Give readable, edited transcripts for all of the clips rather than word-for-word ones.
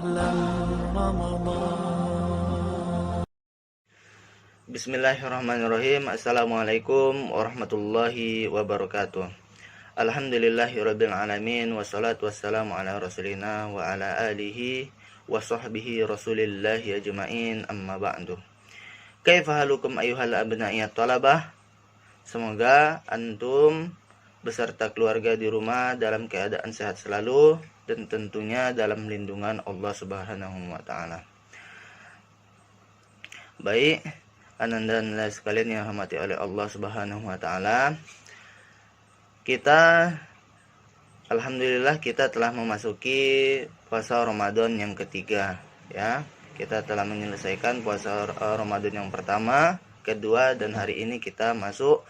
أهلا رمضان. Bismillahirrahmanirrahim. Assalamualaikum warahmatullahi wabarakatuh. Alhamdulillahirabbil alamin, wassalatu wassalamu ala rasulina wa ala alihi wa sahbihi rasulillahi ajmain, amma ba'du. Kaifa halukum ayyuhal abna'i talabah? Semoga antum beserta keluarga di rumah dalam keadaan sehat selalu dan tentunya dalam lindungan Allah Subhanahu wa taala. Baik, ananda dan sekalian yang dirahmati oleh Allah Subhanahu wa taala. Alhamdulillah kita telah memasuki puasa Ramadan yang ketiga, ya. Kita telah menyelesaikan puasa Ramadan yang pertama, kedua, dan hari ini kita masuk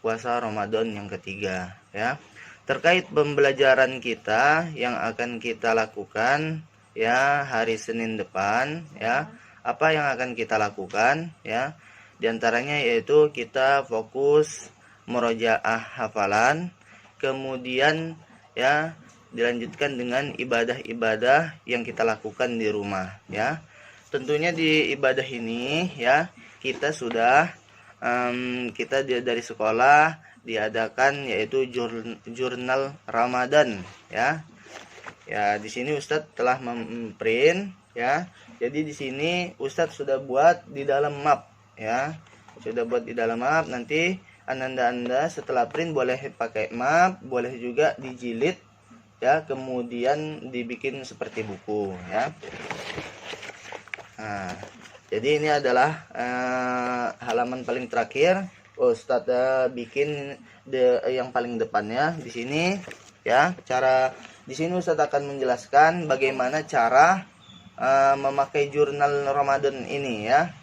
puasa Ramadan yang ketiga, ya. Terkait pembelajaran kita yang akan kita lakukan, ya, hari Senin depan, ya. Apa yang akan kita lakukan, ya? Di antaranya yaitu kita fokus murojaah hafalan, kemudian ya dilanjutkan dengan ibadah-ibadah yang kita lakukan di rumah, ya. Tentunya di ibadah ini, ya, kita sudah kita dari sekolah diadakan yaitu jurnal Ramadan, ya. Ya, di sini Ustadz telah memprint, ya. Jadi di sini Ustadz sudah buat di dalam map, ya. Sudah buat di dalam map. Nanti Anda setelah print boleh pakai map, boleh juga dijilid, ya, kemudian dibikin seperti buku, ya. Nah, jadi ini adalah halaman paling terakhir. Ustadz bikin yang paling depannya di sini, ya. Di sini Ustadz akan menjelaskan bagaimana cara memakai jurnal Ramadan ini, ya.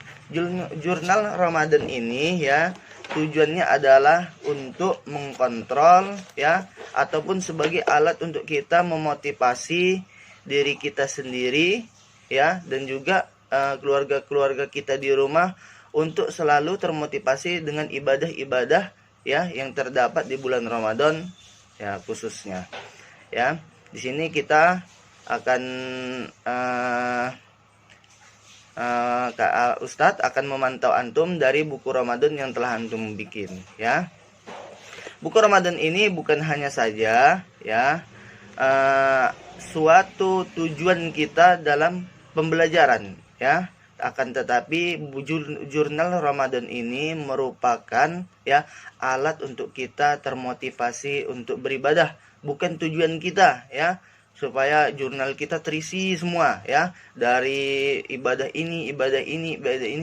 Jurnal Ramadan ini, ya, tujuannya adalah untuk mengkontrol, ya, ataupun sebagai alat untuk kita memotivasi diri kita sendiri, ya, dan juga keluarga-keluarga kita di rumah untuk selalu termotivasi dengan ibadah-ibadah, ya, yang terdapat di bulan Ramadan, ya, khususnya, ya. Di sini kita akan Ustadz akan memantau antum dari buku Ramadan yang telah antum bikin, ya. Buku Ramadan ini bukan hanya saja, ya, suatu tujuan kita dalam pembelajaran, ya, akan tetapi jurnal Ramadan ini merupakan, ya, alat untuk kita termotivasi untuk beribadah, bukan tujuan kita, ya, supaya jurnal kita terisi semua, ya, dari ibadah ini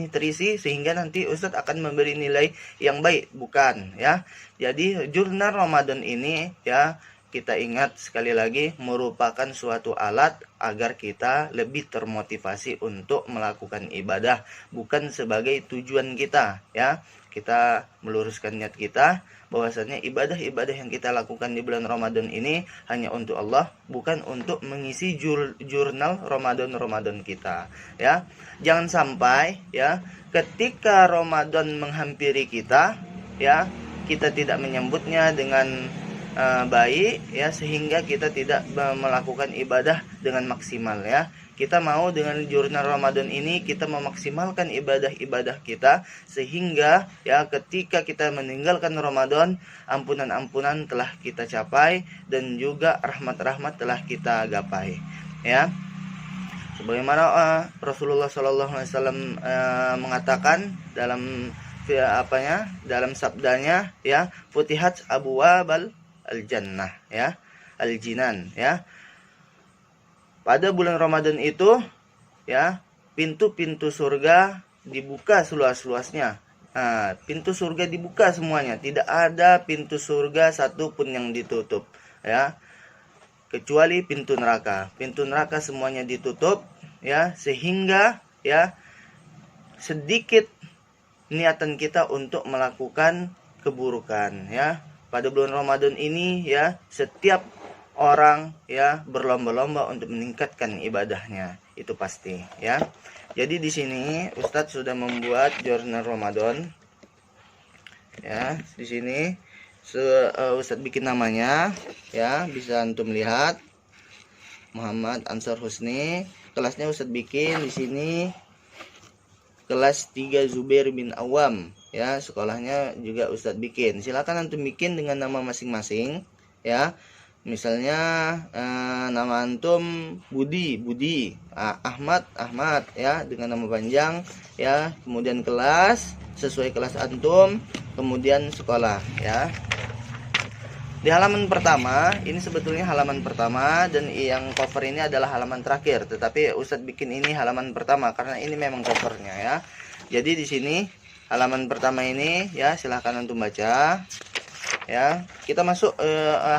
terisi sehingga nanti Ustadz akan memberi nilai yang baik, bukan, ya. Jadi jurnal Ramadan ini, ya, kita ingat sekali lagi merupakan suatu alat agar kita lebih termotivasi untuk melakukan ibadah, bukan sebagai tujuan kita, ya. Kita meluruskan niat kita bahwasanya ibadah-ibadah yang kita lakukan di bulan Ramadan ini hanya untuk Allah, bukan untuk mengisi jurnal Ramadan kita, ya. Jangan sampai, ya, ketika Ramadan menghampiri kita, ya, kita tidak menyambutnya dengan baik, ya, sehingga kita tidak melakukan ibadah dengan maksimal, ya. Kita mau dengan jurnal Ramadan ini kita memaksimalkan ibadah-ibadah kita sehingga, ya, ketika kita meninggalkan Ramadan, ampunan-ampunan telah kita capai dan juga rahmat-rahmat telah kita gapai, ya. Sebagaimana Rasulullah SAW mengatakan dalam dalam sabdanya, ya, futihat abwabal al-jannah, ya, al-jinan, ya. Pada bulan Ramadan itu, ya, pintu-pintu surga dibuka seluas-luasnya. Nah, pintu surga dibuka semuanya, tidak ada pintu surga satupun yang ditutup, ya, kecuali pintu neraka. Pintu neraka semuanya ditutup, ya, sehingga, ya, sedikit niatan kita untuk melakukan keburukan, ya. Pada bulan Ramadan ini, ya, setiap orang, ya, berlomba-lomba untuk meningkatkan ibadahnya, itu pasti, ya. Jadi di sini Ustadz sudah membuat jurnal Ramadan, ya. Di sini Ustadz bikin namanya, ya, bisa antum lihat, Muhammad Ansar Husni. kelasnya Ustadz bikin di sini kelas 3 Zubair bin Awam ya, sekolahnya juga Ustadz bikin. Silakan antum bikin dengan nama masing-masing ya. Misalnya nama antum Budi, Ahmad ya, dengan nama panjang ya. Kemudian kelas sesuai kelas antum, kemudian sekolah ya. Di halaman pertama, ini sebetulnya halaman pertama dan yang cover ini adalah halaman terakhir, tetapi Ustadz bikin ini halaman pertama karena ini memang covernya ya. Jadi di sini halaman pertama ini ya, silahkan antum baca. Ya, kita masuk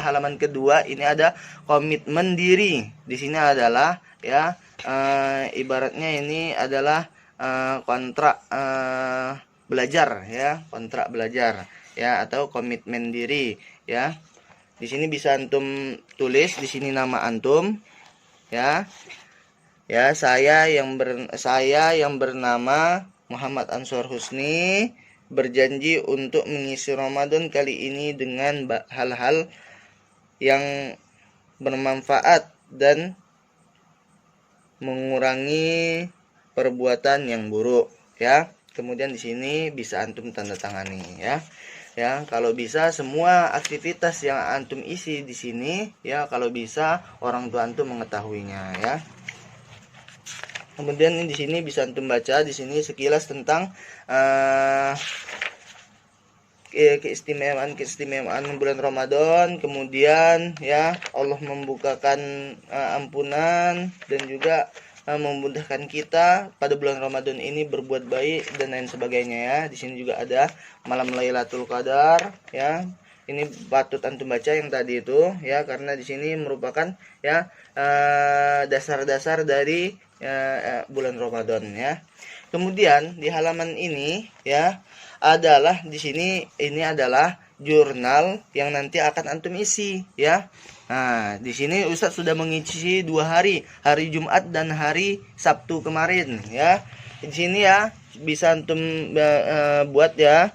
halaman kedua. Ini ada komitmen diri. Di sini adalah ya, ibaratnya ini adalah kontrak belajar ya, kontrak belajar ya, atau komitmen diri ya. Di sini bisa antum tulis di sini nama antum ya. Ya, saya yang bernama Muhammad Ansor Husni berjanji untuk mengisi Ramadan kali ini dengan hal-hal yang bermanfaat dan mengurangi perbuatan yang buruk ya. Kemudian di sini bisa antum tanda tangani ya. Ya, kalau bisa semua aktivitas yang antum isi di sini ya, kalau bisa orang tua antum mengetahuinya ya. Kemudian di sini bisa antum baca di sini sekilas tentang keistimewaan bulan Ramadan. Kemudian ya, Allah membukakan ampunan dan juga memudahkan kita pada bulan Ramadan ini berbuat baik dan lain sebagainya ya. Di sini juga ada malam Lailatul Qadar ya. Ini patut antum baca yang tadi itu ya, karena di sini merupakan ya dasar-dasar dari bulan Ramadan ya. Kemudian di halaman ini ya adalah di sini ini adalah jurnal yang nanti akan antum isi ya. Nah, di sini Ustadz sudah mengisi 2 hari, hari Jumat dan hari Sabtu kemarin ya. Di sini ya bisa antum buat ya.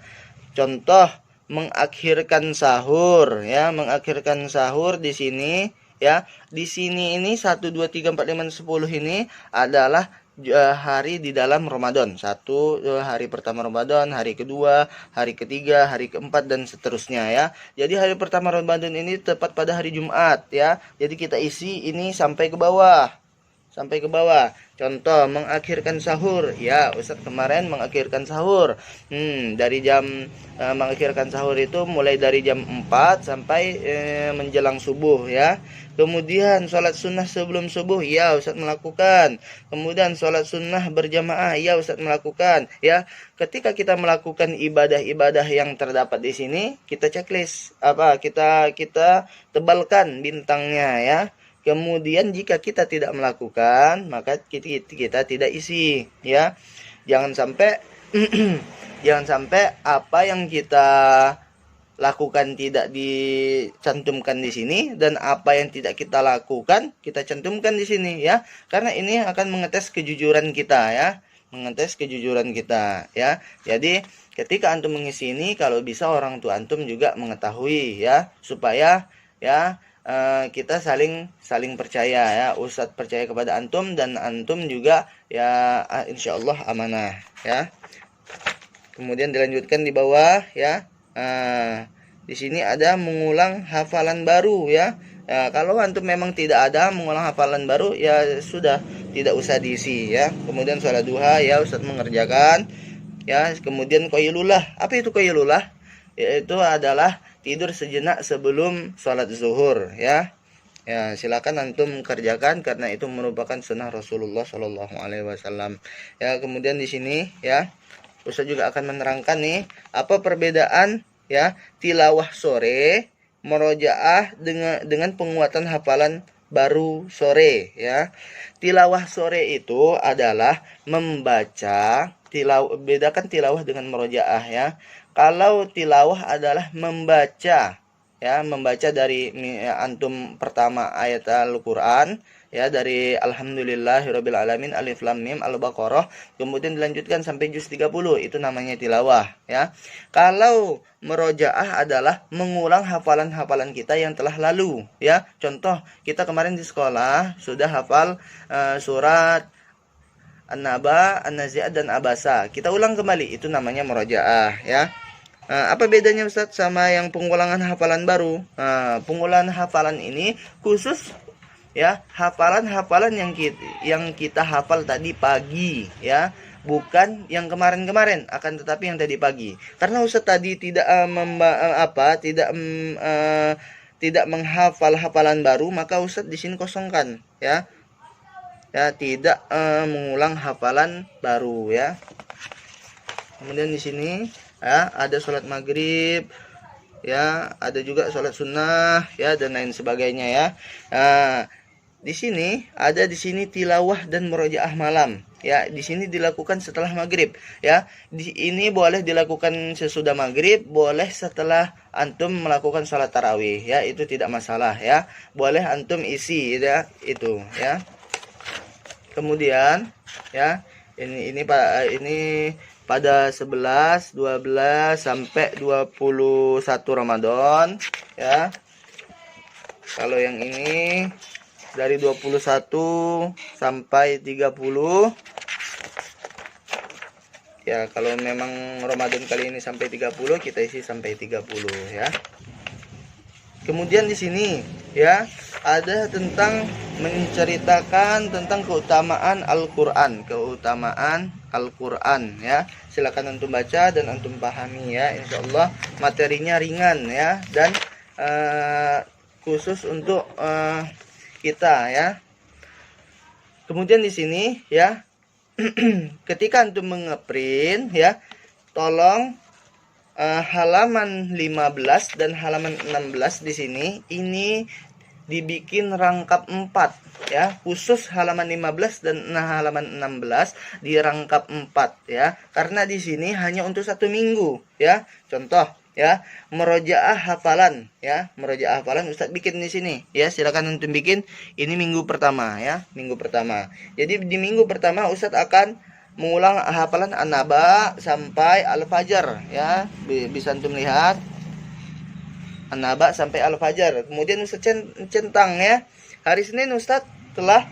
Contoh mengakhirkan sahur ya, mengakhirkan sahur di sini ya. Di sini ini 1 2 3 4 5 10 ini adalah hari di dalam Ramadan. 1 hari pertama Ramadan, hari kedua, hari ketiga, hari keempat dan seterusnya ya. Jadi hari pertama Ramadan ini tepat pada hari Jumat ya. Jadi kita isi ini sampai ke bawah. Sampai ke bawah. Contoh mengakhirkan sahur ya, Ustadz kemarin mengakhirkan sahur dari jam mengakhirkan sahur itu mulai dari jam 4 sampai menjelang subuh ya. Kemudian sholat sunnah sebelum subuh ya Ustadz melakukan. Kemudian sholat sunnah berjamaah ya Ustadz melakukan ya. Ketika kita melakukan ibadah-ibadah yang terdapat di sini, kita checklist kita tebalkan bintangnya ya. Kemudian jika kita tidak melakukan, maka kita tidak isi ya. Jangan sampai jangan sampai apa yang kita lakukan tidak dicantumkan di sini, dan apa yang tidak kita lakukan kita cantumkan di sini ya. Karena ini akan mengetes kejujuran kita ya. Mengetes kejujuran kita ya. Jadi ketika antum mengisi ini, kalau bisa orang tua antum juga mengetahui ya, supaya ya kita saling percaya ya. Ustadz percaya kepada antum dan antum juga ya insyaallah amanah ya. Kemudian dilanjutkan di bawah ya. Di sini ada mengulang hafalan baru ya. Kalau antum memang tidak ada mengulang hafalan baru ya sudah, tidak usah diisi ya. Kemudian sholat duha ya Ustadz mengerjakan ya. Kemudian qailullah. Apa itu qailullah? Yaitu adalah tidur sejenak sebelum sholat zuhur ya. Ya, silakan antum kerjakan karena itu merupakan sunnah Rasulullah Shallallahu Alaihi Wasallam. Ya, kemudian di sini ya, Ustaz juga akan menerangkan nih apa perbedaan ya tilawah sore, murojaah dengan penguatan hafalan baru sore ya. Tilawah sore itu adalah membaca, bedakan tilawah dengan murojaah ya. Kalau tilawah adalah membaca ya, membaca dari antum pertama ayat Al-Qur'an ya, dari Alhamdulillahirabbil alamin, Alif Lam Mim, Al-Baqarah, kemudian dilanjutkan sampai juz 30, itu namanya tilawah, ya. Kalau merojaah adalah mengulang hafalan-hafalan kita yang telah lalu, ya. Contoh, kita kemarin di sekolah sudah hafal surat An-Naba, An-Nazi'at, dan Abasa. Kita ulang kembali, itu namanya murojaah, ya. Apa bedanya Ustadz sama yang pengulangan hafalan baru? Pengulangan hafalan ini khusus, ya, hafalan-hafalan yang kita hafal tadi pagi, ya, bukan yang kemarin-kemarin, akan tetapi yang tadi pagi. Karena Ustadz tadi tidak tidak menghafal hafalan baru, maka Ustadz di sini kosongkan, ya. Ya, tidak mengulang hafalan baru, ya. Kemudian di sini, ya, ada sholat maghrib, ya, ada juga sholat sunnah, ya, dan lain sebagainya, ya. Di sini ada tilawah dan murojaah malam, ya. Di sini dilakukan setelah maghrib, ya. Ini boleh dilakukan sesudah maghrib, boleh setelah antum melakukan sholat tarawih, ya, itu tidak masalah, ya. Boleh antum isi, ya, itu, ya. Kemudian, ya, ini pada 11, 12 sampai 21 Ramadan, ya. Kalau yang ini dari 21 sampai 30. Ya, kalau memang Ramadan kali ini sampai 30, kita isi sampai 30, ya. Kemudian di sini, ya, ada tentang menceritakan tentang keutamaan Al-Qur'an, ya. Silakan antum baca dan antum pahami, ya. Insyaallah materinya ringan, ya, dan khusus untuk kita, ya. Kemudian di sini, ya, ketika antum mengeprint, ya, tolong halaman 15 dan halaman 16 di sini ini dibikin rangkap 4, ya. Khusus halaman 15 dan halaman 16 dirangkap 4, ya. Karena di sini hanya untuk 1 minggu, ya. Contoh, ya, murojaah hafalan, ya. Murojaah hafalan Ustadz bikin di sini, ya. Silakan untuk bikin. Ini minggu pertama, ya. Minggu pertama. Jadi di minggu pertama Ustadz akan mengulang hafalan An-Naba sampai Al-Fajr, ya. Bisa antum lihat An-Naba sampai Al-Fajr. Kemudian Ustaz centang, ya. Hari Senin Ustaz telah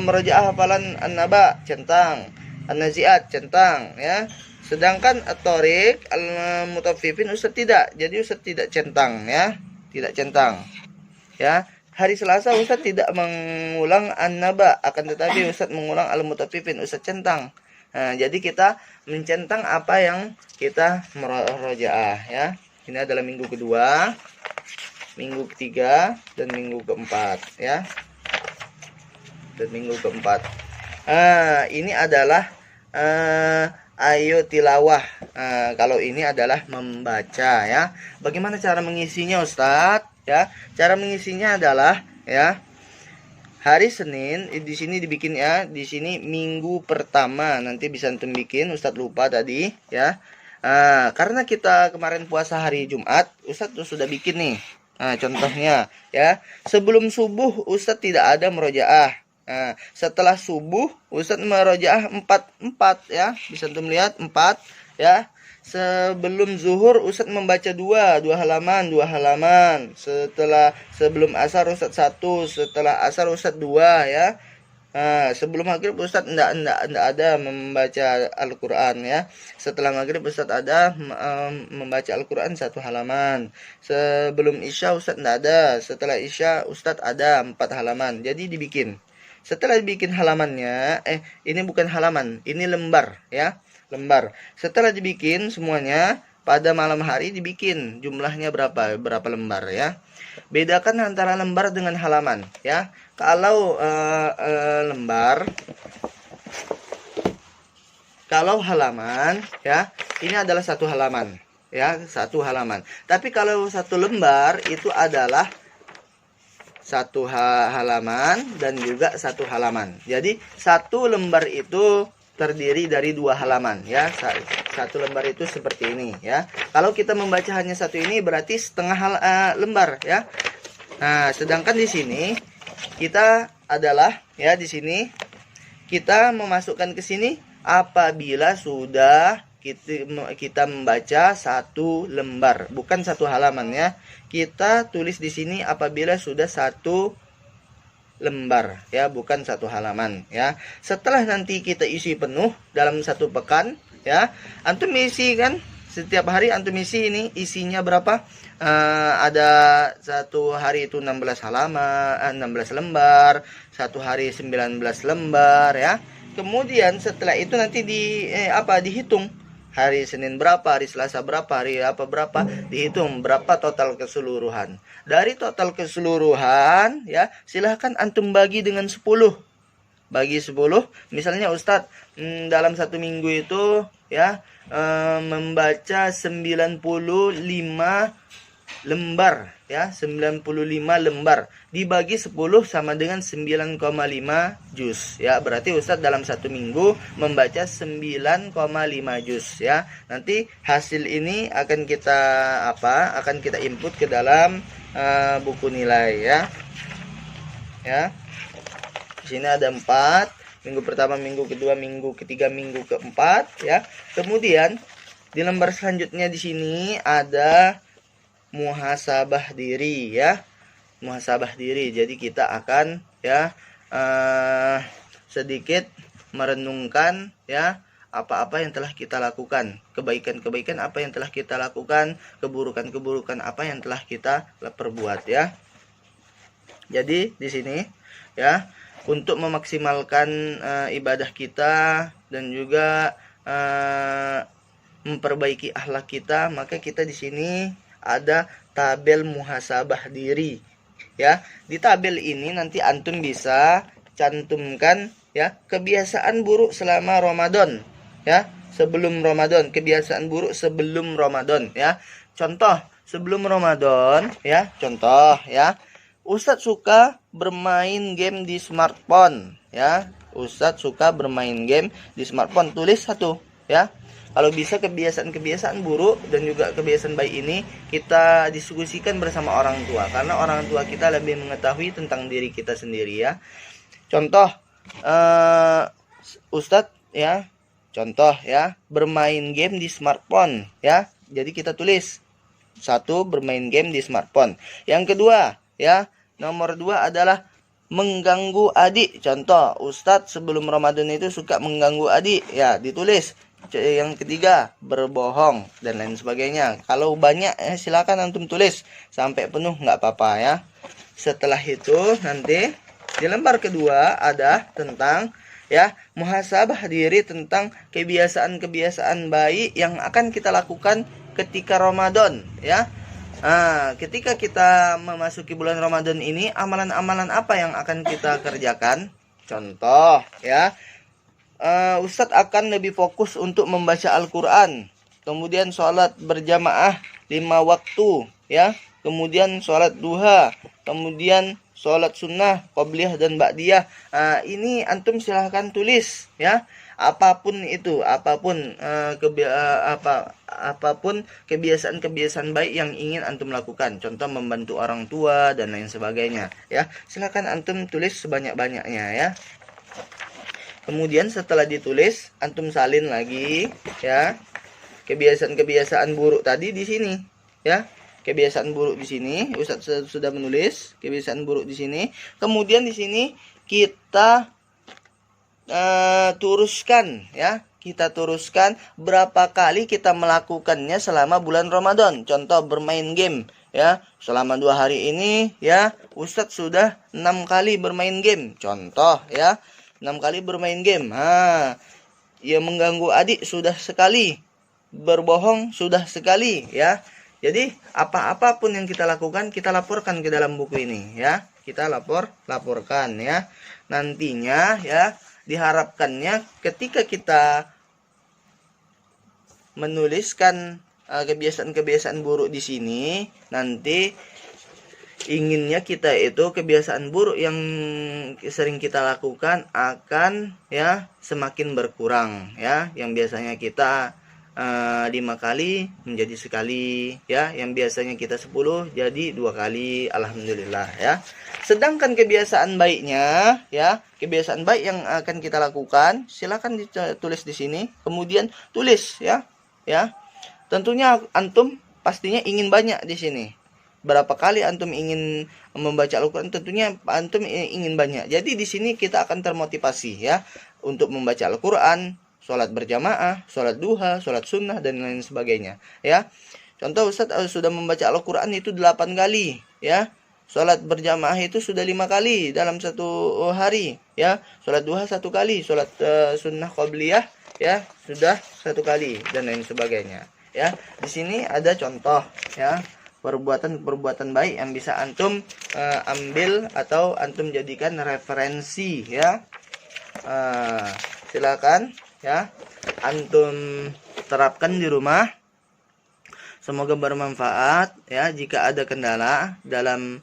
merojaah hafalan An-Naba, centang. An-Nazi'at, centang, ya. Sedangkan At-Thariq, Al-Mutaffifin Ustaz tidak. Jadi Ustaz tidak centang, ya. Tidak centang, ya. Hari Selasa Ustaz tidak mengulang An-Naba, akan tetapi Ustaz mengulang Al-Mutaffifin, Ustaz centang. Nah, jadi kita mencentang apa yang kita merojaah, ya. Ini adalah minggu kedua, minggu ketiga, dan minggu keempat, ya. Dan minggu keempat. Ini adalah ayo tilawah. Kalau ini adalah membaca, ya. Bagaimana cara mengisinya, Ustadz? Ya, cara mengisinya adalah, ya, hari Senin di sini dibikin, ya. Di sini minggu pertama, nanti bisa antum bikin, Ustadz lupa tadi, ya. Karena kita kemarin puasa hari Jumat, Ustadz sudah bikin nih. Contohnya, ya, sebelum subuh Ustadz tidak ada murojaah. Setelah subuh Ustadz merojaah 4, ya. Bisa antum lihat 4, ya. Sebelum zuhur Ustadz membaca 2 halaman. Sebelum asar Ustadz 1, setelah asar Ustadz 2, ya. Sebelum maghrib Ustadz enggak ada membaca Al-Qur'an, ya. Setelah maghrib Ustadz ada membaca Al-Qur'an 1 halaman. Sebelum isya Ustadz enggak ada. Setelah isya Ustadz ada 4 halaman. Jadi dibikin. Setelah dibikin halamannya, ini bukan halaman, ini lembar, ya. Lembar. Setelah dibikin semuanya, pada malam hari dibikin jumlahnya berapa lembar, ya. Bedakan antara lembar dengan halaman, ya. Kalau kalau halaman, ya, ini adalah 1 halaman, ya, 1 halaman. Tapi kalau 1 lembar itu adalah 1 halaman dan juga 1 halaman. Jadi 1 lembar itu terdiri dari 2 halaman, ya. 1 lembar itu seperti ini, ya. Kalau kita membaca hanya 1 ini berarti setengah lembar, ya. Nah, sedangkan di sini kita adalah ya di sini kita memasukkan ke sini apabila sudah kita membaca satu lembar, bukan satu halaman ya. Kita tulis di sini apabila sudah satu lembar ya, bukan satu halaman ya. Setelah nanti kita isi penuh dalam satu pekan ya, antum isi kan setiap hari antum isi ini isinya berapa? Ada satu hari itu 16 halaman, 16 lembar, satu hari 19 lembar ya. Kemudian setelah itu nanti dihitung hari Senin berapa, hari Selasa berapa, hari apa berapa, dihitung berapa total keseluruhan. Dari total keseluruhan ya, silahkan antum bagi dengan 10. Bagi 10, misalnya Ustadz dalam satu minggu itu ya membaca 95 lembar ya, 95 lembar dibagi 10 sama dengan 9,5 juz ya. Berarti Ustadz dalam satu minggu membaca 9,5 juz ya. Nanti hasil ini akan kita input ke dalam buku nilai ya. Ya. Di sini ada 4, minggu pertama, minggu kedua, minggu ketiga, minggu keempat ya. Kemudian di lembar selanjutnya di sini ada muhasabah diri ya. Muhasabah diri. Jadi kita akan ya sedikit merenungkan ya apa-apa yang telah kita lakukan, kebaikan-kebaikan apa yang telah kita lakukan, keburukan-keburukan apa yang telah kita perbuat ya. Jadi di sini ya, untuk memaksimalkan ibadah kita dan juga memperbaiki akhlak kita, maka kita di sini ada tabel muhasabah diri ya. Di tabel ini nanti antum bisa cantumkan ya kebiasaan buruk selama Ramadan ya, sebelum Ramadan, kebiasaan buruk sebelum Ramadan ya. Contoh sebelum Ramadan ya, contoh ya, Ustadz suka bermain game di smartphone ya. Ustadz suka bermain game di smartphone, tulis satu ya. Kalau bisa kebiasaan-kebiasaan buruk dan juga kebiasaan baik ini kita diskusikan bersama orang tua, karena orang tua kita lebih mengetahui tentang diri kita sendiri ya. Contoh Ustadz ya, contoh ya, bermain game di smartphone ya. Jadi kita tulis satu, bermain game di smartphone. Yang kedua ya, nomor 2 adalah mengganggu adik. Contoh, Ustadz sebelum Ramadan itu suka mengganggu adik ya, ditulis. Yang ketiga, berbohong dan lain sebagainya. Kalau banyak silakan antum tulis sampai penuh, nggak apa-apa ya. Setelah itu nanti di lembar kedua ada tentang ya muhasabah diri, tentang kebiasaan-kebiasaan baik yang akan kita lakukan ketika Ramadan ya. Ketika kita memasuki bulan Ramadan ini, amalan-amalan apa yang akan kita kerjakan? Contoh ya, Ustadz akan lebih fokus untuk membaca Al-Quran, kemudian sholat berjamaah 5 waktu ya, kemudian sholat duha, kemudian sholat sunnah, qobliyah dan ba'diyah. Ini antum silahkan tulis ya, apapun itu, apapun kebiasaan-kebiasaan baik yang ingin antum lakukan. Contoh membantu orang tua dan lain sebagainya ya, silahkan antum tulis sebanyak-banyaknya ya. Kemudian setelah ditulis, antum salin lagi ya. Kebiasaan-kebiasaan buruk tadi di sini ya. Kebiasaan buruk di sini, Ustadz sudah menulis kebiasaan buruk di sini. Kemudian di sini kita turuskan ya. Kita turuskan berapa kali kita melakukannya selama bulan Ramadan. Contoh bermain game ya. Selama 2 hari ini ya, Ustadz sudah 6 kali bermain game. Contoh ya, 6 kali bermain game. Ya, mengganggu adik sudah sekali, berbohong sudah sekali ya. Jadi apapun yang kita lakukan, kita laporkan ke dalam buku ini ya. Kita laporkan ya. Nantinya ya, diharapkannya ketika kita menuliskan kebiasaan-kebiasaan buruk di sini, nanti inginnya kita itu kebiasaan buruk yang sering kita lakukan akan ya semakin berkurang ya. Yang biasanya kita 5 kali menjadi sekali ya, yang biasanya kita 10 jadi 2 kali. Alhamdulillah ya. Sedangkan kebiasaan baiknya, ya, kebiasaan baik yang akan kita lakukan, silakan ditulis di sini. Kemudian tulis, ya, ya. Tentunya antum pastinya ingin banyak di sini. Berapa kali antum ingin membaca Al-Quran, tentunya antum ingin banyak. Jadi di sini kita akan termotivasi, ya, untuk membaca Al-Quran, sholat berjamaah, sholat duha, sholat sunnah, dan lain sebagainya, ya. Contoh, Ustadz sudah membaca Al-Quran itu 8 kali, ya. Sholat berjamaah itu sudah 5 kali dalam satu hari, ya. Sholat duha 1 kali, sholat sunnah qabliyah, ya, sudah 1 kali, dan lain sebagainya, ya. Di sini ada contoh, ya, perbuatan-perbuatan baik yang bisa antum ambil atau antum jadikan referensi, ya. Silakan, ya, antum terapkan di rumah. Semoga bermanfaat, ya. Jika ada kendala dalam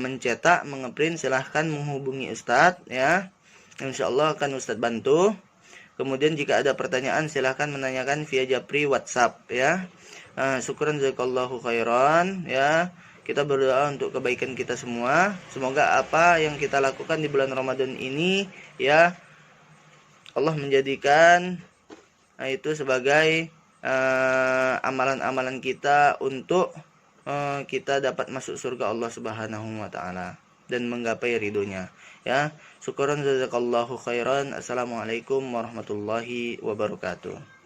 mencetak, mengeprint, silahkan menghubungi Ustadz, ya. Insyaallah akan Ustadz bantu. Kemudian jika ada pertanyaan silahkan menanyakan via Japri WhatsApp, ya. Syukran jazakallahu khairan, ya. Kita berdoa untuk kebaikan kita semua. Semoga apa yang kita lakukan di bulan Ramadan ini, ya, Allah menjadikan itu sebagai amalan-amalan kita untuk kita dapat masuk surga Allah Subhanahu wa taala dan menggapai ridhonya, ya. Syukran jazakallahu khairan. Assalamualaikum warahmatullahi wabarakatuh.